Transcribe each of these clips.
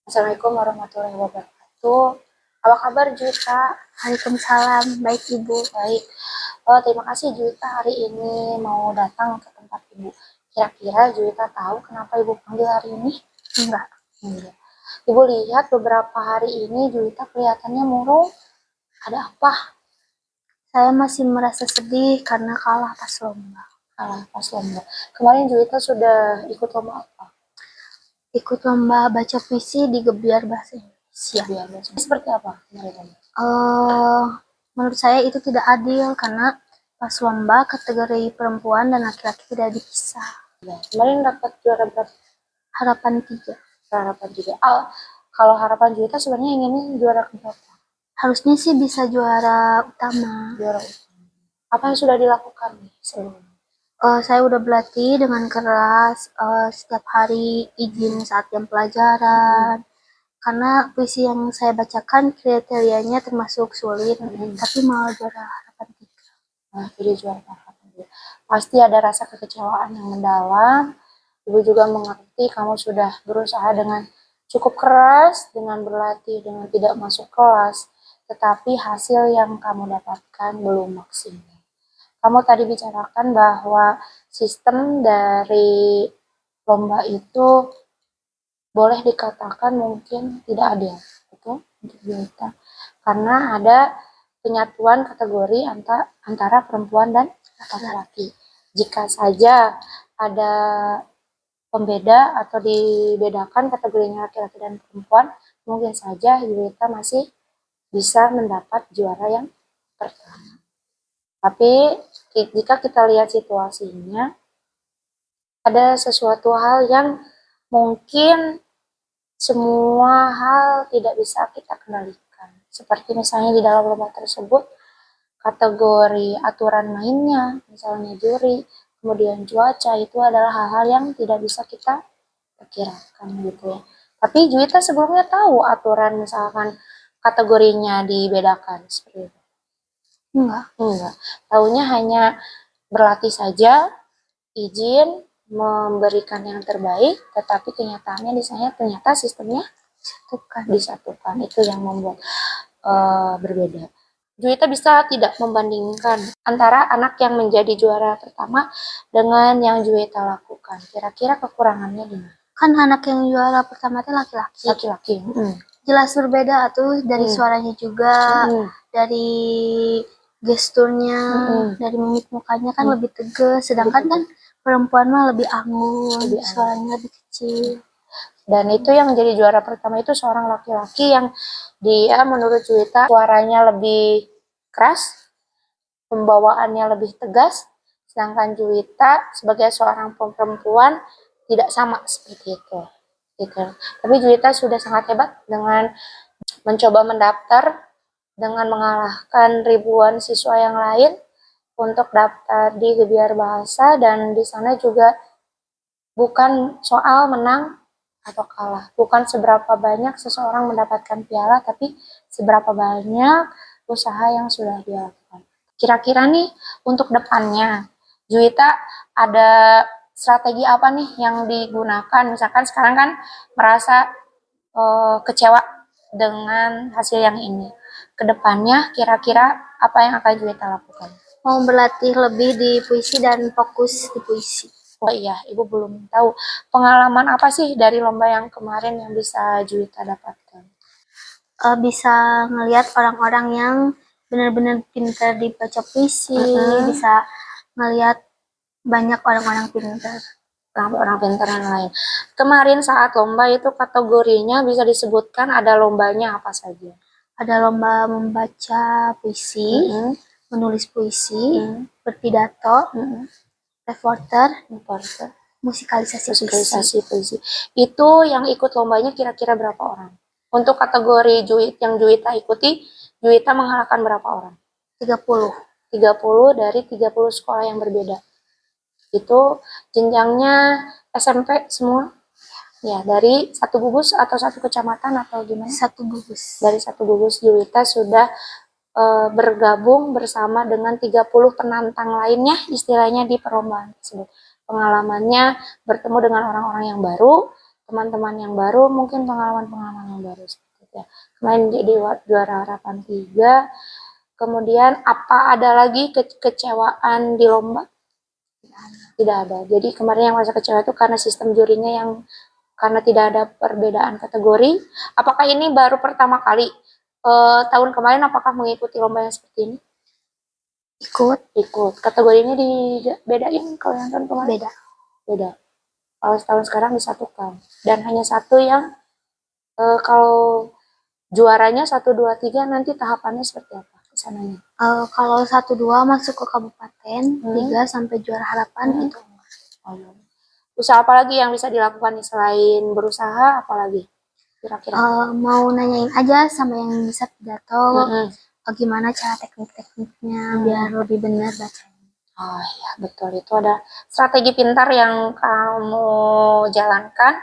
Assalamualaikum warahmatullahi wabarakatuh. Apa kabar Juwita? Waalaikumsalam, baik Ibu. Baik. Terima kasih Juwita hari ini mau datang ke tempat Ibu. Kira-kira Juwita tahu kenapa Ibu panggil hari ini? Enggak. Enggak. Ibu lihat beberapa hari ini Juwita kelihatannya murung. Ada apa? Saya masih merasa sedih karena kalah pas lomba. Kemarin Juwita sudah ikut lomba apa? Ikut lomba baca puisi di Gebiar Bahasa Indonesia. Seperti apa kemarin? Menurut saya itu tidak adil karena pas lomba kategori perempuan dan laki-laki tidak dipisah. Kemarin dapat juara berapa? Harapan 3. Harapan juga. Kalau harapan Juwita sebenarnya inginnya juara berapa? Harusnya sih bisa juara utama. Apa yang sudah dilakukan sebelumnya? Saya udah berlatih dengan keras, setiap hari izin saat jam pelajaran. Karena puisi yang saya bacakan kriterianya termasuk sulit, tapi malah juara harapan 3. Jadi juara harapan 3. Pasti ada rasa kekecewaan yang mendalam. Ibu juga mengerti kamu sudah berusaha dengan cukup keras, dengan berlatih, dengan tidak masuk kelas, tetapi hasil yang kamu dapatkan belum maksimal. Kamu tadi bicarakan bahwa sistem dari lomba itu boleh dikatakan mungkin tidak adil, betul, untuk Juwita, karena ada penyatuan kategori antara perempuan dan laki-laki. Jika saja ada pembeda atau dibedakan kategorinya laki-laki dan perempuan, mungkin saja Juwita masih bisa mendapat juara yang pertama. Tapi jika kita lihat situasinya, ada sesuatu hal yang mungkin semua hal tidak bisa kita kendalikan. Seperti misalnya di dalam lomba tersebut, kategori aturan mainnya, misalnya juri, kemudian cuaca, itu adalah hal-hal yang tidak bisa kita perkirakan gitu ya. Tapi Juwita sebelumnya tahu aturan misalkan kategorinya dibedakan seperti itu? Enggak. Taunya hanya berlatih saja, izin, memberikan yang terbaik, tetapi kenyataannya di sana ternyata sistemnya disatukan. Itu yang membuat berbeda. Juwita bisa tidak membandingkan antara anak yang menjadi juara pertama dengan yang Juwita lakukan. Kira-kira kekurangannya di mana? Kan anak yang juara pertama itu laki-laki. Laki-laki. Jelas berbeda tuh dari suaranya juga, dari gesturnya, dari mimik mukanya kan lebih tegas, sedangkan kan perempuan mah lebih anggun, suaranya lebih kecil. Dan itu yang menjadi juara pertama itu seorang laki-laki yang dia menurut Juwita suaranya lebih keras, pembawaannya lebih tegas, sedangkan Juwita sebagai seorang perempuan tidak sama seperti itu. Gitu. Tapi Juwita sudah sangat hebat dengan mencoba mendaftar, dengan mengalahkan ribuan siswa yang lain untuk daftar di Gebiar Bahasa, dan di sana juga bukan soal menang atau kalah, bukan seberapa banyak seseorang mendapatkan piala, tapi seberapa banyak usaha yang sudah dia lakukan. Kira-kira nih untuk depannya, Juwita ada strategi apa nih yang digunakan? Misalkan sekarang kan merasa kecewa dengan hasil yang ini. Kedepannya kira-kira apa yang akan Juwita lakukan? Mau berlatih lebih di puisi dan fokus di puisi. Oh iya, Ibu belum tahu pengalaman apa sih dari lomba yang kemarin yang bisa Juwita dapatkan? Bisa ngelihat orang-orang yang benar-benar pintar di baca puisi, bisa ngelihat banyak orang-orang pintar. Orang pintar yang lain. Kemarin saat lomba itu kategorinya bisa disebutkan ada lombanya apa saja? Ada lomba membaca puisi, menulis puisi, berpidato, reporter, musikalisasi puisi. Itu yang ikut lombanya kira-kira berapa orang? Untuk kategori yang Juwita ikuti, Juwita mengalahkan berapa orang? 30. 30 dari 30 sekolah yang berbeda. Itu jenjangnya SMP semua? Ya, dari satu gugus atau satu kecamatan atau gimana? Satu gugus. Dari satu gugus Juwita sudah bergabung bersama dengan 30 penantang lainnya istilahnya di perlombaan tersebut. Pengalamannya bertemu dengan orang-orang yang baru, teman-teman yang baru, mungkin pengalaman-pengalaman yang baru seperti itu ya. Kemarin jadi juara harapan 3. Kemudian apa ada lagi kekecewaan di lomba? Tidak ada. Jadi kemarin yang merasa kecewa itu karena sistem jurinya yang karena tidak ada perbedaan kategori. Apakah ini baru pertama kali? Tahun kemarin apakah mengikuti lomba yang seperti ini? Ikut. Kategorinya dibedain kalau yang tahun kemarin? Beda. Kalau tahun sekarang disatukan. Dan hanya satu yang kalau juaranya 1, 2, 3 nanti tahapannya seperti apa kesananya? Kalau 1-2 masuk ke kabupaten, 3 sampai juara harapan itu. Usaha apa lagi yang bisa dilakukan nih selain berusaha, apalagi kira-kira? Mau nanyain aja sama yang bisa pidato, gimana cara teknik-tekniknya biar lebih benar bacanya. Oh ya, betul. Itu ada strategi pintar yang kamu jalankan.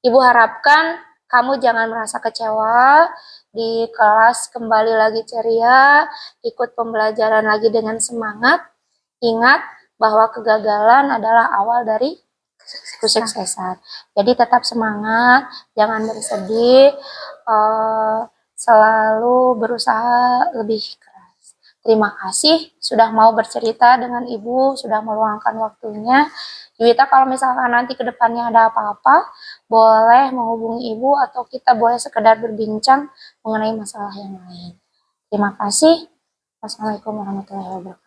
Ibu harapkan kamu jangan merasa kecewa di kelas, kembali lagi ceria, ikut pembelajaran lagi dengan semangat. Ingat bahwa kegagalan adalah awal dari kesuksesan. Jadi tetap semangat, jangan bersedih, selalu berusaha lebih keras. Terima kasih sudah mau bercerita dengan Ibu, sudah meluangkan waktunya. Yuwita, kalau misalkan nanti ke depannya ada apa-apa, boleh menghubungi Ibu atau kita boleh sekedar berbincang mengenai masalah yang lain. Terima kasih. Wassalamualaikum warahmatullahi wabarakatuh.